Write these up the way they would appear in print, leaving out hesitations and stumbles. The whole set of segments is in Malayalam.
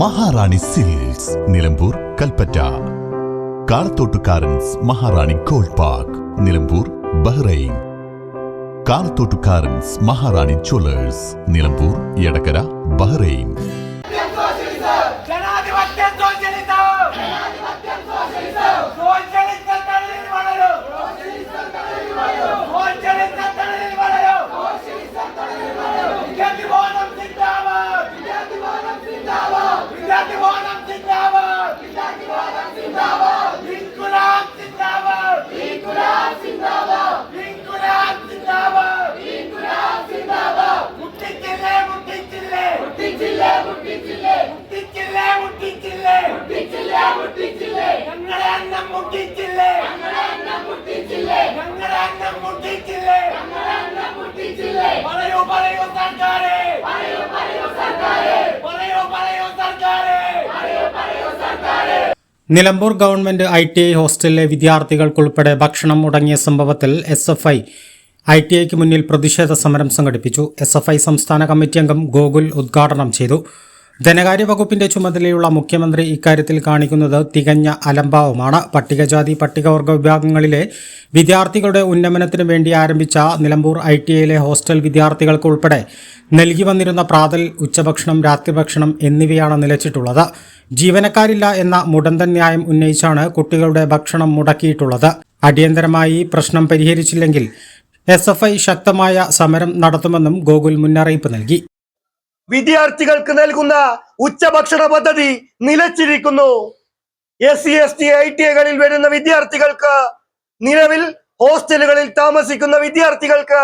മഹാറാണി സിൽക്സ്, നിലമ്പൂർ, കൽപ്പറ്റ. കാളത്തോട്ടുകാരൻസ് Maharani gold park, Nilambur, Bahrain. കാളത്തോട്ടുകാരൻസ് Maharani jewellers, Nilambur, Edakkara, Bahrain. Nilambur government ITI ഹോസ്റ്റലിലെ വിദ്യാർത്ഥികൾക്കുൾപ്പെടെ ഭക്ഷണം മുടങ്ങിയ സംഭവത്തിൽ SFI ITIക്ക് മുന്നിൽ പ്രതിഷേധ സമരം സംഘടിപ്പിച്ചു. SFI സംസ്ഥാന കമ്മിറ്റി അംഗം ഗോകുൽ ഉദ്ഘാടനം ചെയ്തു. ധനകാര്യ വകുപ്പിന്റെ ചുമതലയുള്ള മുഖ്യമന്ത്രി ഇക്കാര്യത്തിൽ കാണിക്കുന്നത് തികഞ്ഞ അലംഭാവമാണ്. പട്ടികജാതി പട്ടികവർഗ വിഭാഗങ്ങളിലെ വിദ്യാർത്ഥികളുടെ ഉന്നമനത്തിനു വേണ്ടി ആരംഭിച്ച നിലമ്പൂർ ITIയിലെ ഹോസ്റ്റൽ വിദ്യാർത്ഥികൾക്കുൾപ്പെടെ നൽകി വന്നിരുന്ന പ്രാതൽ, ഉച്ചഭക്ഷണം, രാത്രിഭക്ഷണം എന്നിവയാണ് നിലച്ചിട്ടുള്ളത്. ജീവനക്കാരില്ല എന്ന മുടന്തൻ ന്യായം ഉന്നയിച്ചാണ് കുട്ടികളുടെ ഭക്ഷണം മുടക്കിയിട്ടുള്ളത്. അടിയന്തരമായി പ്രശ്നം പരിഹരിച്ചില്ലെങ്കിൽ SFI ശക്തമായ സമരം നടത്തുമെന്നും ഗോകുൽ മുന്നറിയിപ്പ് നൽകി. വിദ്യാർത്ഥികൾക്ക് നൽകുന്ന ഉച്ചഭക്ഷണ പദ്ധതി നിലച്ചിരിക്കുന്നു. SC ST ITIകളിൽ വരുന്ന വിദ്യാർത്ഥികൾക്ക്, നിലവിൽ ഹോസ്റ്റലുകളിൽ താമസിക്കുന്ന വിദ്യാർത്ഥികൾക്ക്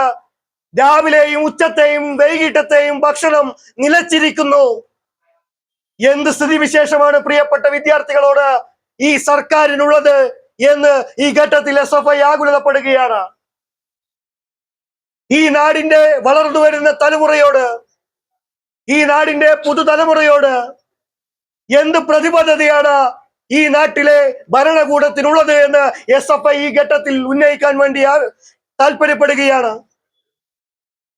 രാവിലെയും ഉച്ചത്തെയും വൈകിട്ടത്തെയും ഭക്ഷണം നിലച്ചിരിക്കുന്നു. എന്ത് സ്ഥിതിവിശേഷമാണ് പ്രിയപ്പെട്ട വിദ്യാർത്ഥികളോട് ഈ സർക്കാരിനുള്ളത് എന്ന് ഈ ഘട്ടത്തിൽ SFI ആകുലതപ്പെടുകയാണ്. ഈ നാടിന്റെ വളർന്നു വരുന്ന തലമുറയോട്, ഈ നാടിന്റെ പുതുതലമുറയോട് എന്ത് പ്രതിബദ്ധതയാണ് ഈ നാട്ടിലെ ഭരണകൂടത്തിനുള്ളത് എന്ന് SFI ഈ ഘട്ടത്തിൽ ഉന്നയിക്കാൻ വേണ്ടി താല്പര്യപ്പെടുകയാണ്.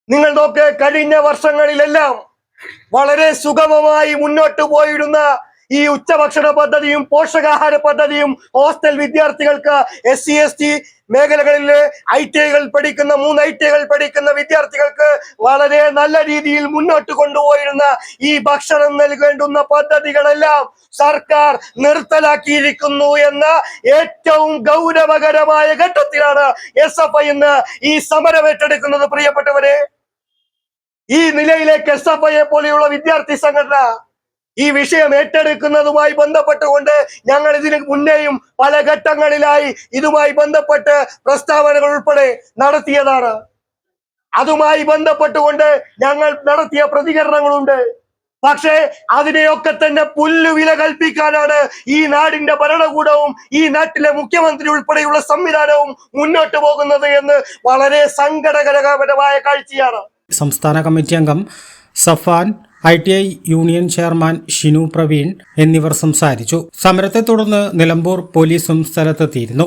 നിങ്ങൾ നോക്ക്, കഴിഞ്ഞ വർഷങ്ങളിലെല്ലാം വളരെ സുഗമമായി മുന്നോട്ട് പോയിരുന്ന ഈ ഉച്ചഭക്ഷണ പദ്ധതിയും പോഷകാഹാര പദ്ധതിയും ഹോസ്റ്റൽ വിദ്യാർത്ഥികൾക്ക്, SC ST മേഖലകളിലെ ITIകൾ പഠിക്കുന്ന 3 ITIകൾ പഠിക്കുന്ന വിദ്യാർത്ഥികൾക്ക് വളരെ നല്ല രീതിയിൽ മുന്നോട്ട് കൊണ്ടുപോയിരുന്ന ഈ ഭക്ഷണം നൽകേണ്ടുന്ന പദ്ധതികളെല്ലാം സർക്കാർ നിർത്തലാക്കിയിരിക്കുന്നു എന്ന ഏറ്റവും ഗൗരവകരമായ ഘട്ടത്തിലാണ് SFI ഇന്ന് ഈ സമരം ഏറ്റെടുക്കുന്നത്. പ്രിയപ്പെട്ടവരെ, ഈ നിലയിലേക്ക് SFI പോലെയുള്ള വിദ്യാർത്ഥി സംഘടന ഈ വിഷയം ഏറ്റെടുക്കുന്നതുമായി ബന്ധപ്പെട്ടുകൊണ്ട് ഞങ്ങൾ ഇതിന് മുന്നേയും പല ഘട്ടങ്ങളിലായി ഇതുമായി ബന്ധപ്പെട്ട് പ്രസ്താവനകൾ ഉൾപ്പെടെ നടത്തിയതാണ്. അതുമായി ബന്ധപ്പെട്ടുകൊണ്ട് ഞങ്ങൾ നടത്തിയ പ്രതികരണങ്ങളുണ്ട്. പക്ഷേ അതിനെയൊക്കെ തന്നെ പുല്ലുവില കൽപ്പിക്കാനാണ് ഈ നാടിന്റെ ഭരണകൂടവും ഈ നാട്ടിലെ മുഖ്യമന്ത്രി ഉൾപ്പെടെയുള്ള സംവിധാനവും മുന്നോട്ട് പോകുന്നത് എന്ന് വളരെ സങ്കടകരമായ കാഴ്ചയാണ്. സംസ്ഥാന കമ്മിറ്റി അംഗം Safan, ITI union chairman Shinu Praveen എന്നിവർ സംസാരിച്ചു. സമരത്തെ തുടർന്ന് നിലമ്പൂർ പോലീസും സ്ഥലത്തെത്തിയിരുന്നു.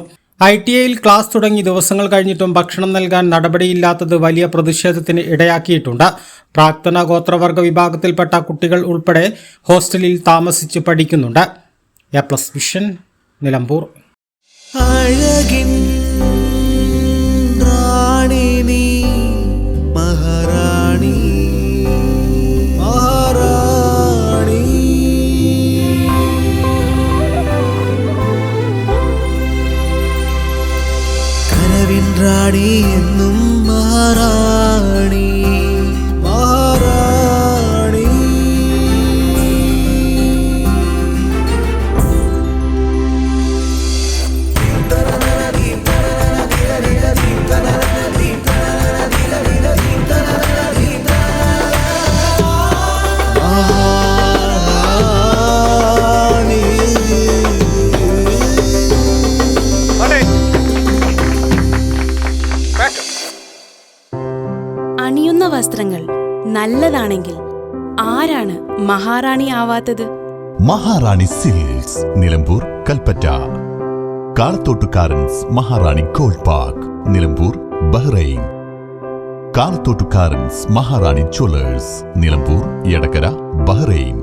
ITIയിൽ ക്ലാസ് തുടങ്ങി ദിവസങ്ങൾ കഴിഞ്ഞിട്ടും ഭക്ഷണം നൽകാൻ നടപടിയില്ലാത്തത് വലിയ പ്രതിഷേധത്തിന് ഇടയാക്കിയിട്ടുണ്ട്. പ്രാക്തന ഗോത്രവർഗ വിഭാഗത്തിൽപ്പെട്ട കുട്ടികൾ ഉൾപ്പെടെ ഹോസ്റ്റലിൽ താമസിച്ച് പഠിക്കുന്നുണ്ട്. A+ vision, Nilambur. റാണി എന്നും മഹാറാണി, മഹാറാണി. അണിയുന്ന വസ്ത്രങ്ങൾ നല്ലതാണെങ്കിൽ ആരാണ് മഹാറാണി ആവാത്തത്? മഹാറാണി സിൽക്സ്, നിലമ്പൂർ, കൽപ്പറ്റ. കാളത്തോട്ടുകാരൻസ് Maharani gold park, Nilambur, Bahrain. കാളത്തോട്ടുകാരൻസ് മഹാറാണി ജ്വല്ലേഴ്സ്, നിലമ്പൂർ, എടക്കര, ബഹ്റൈൻ.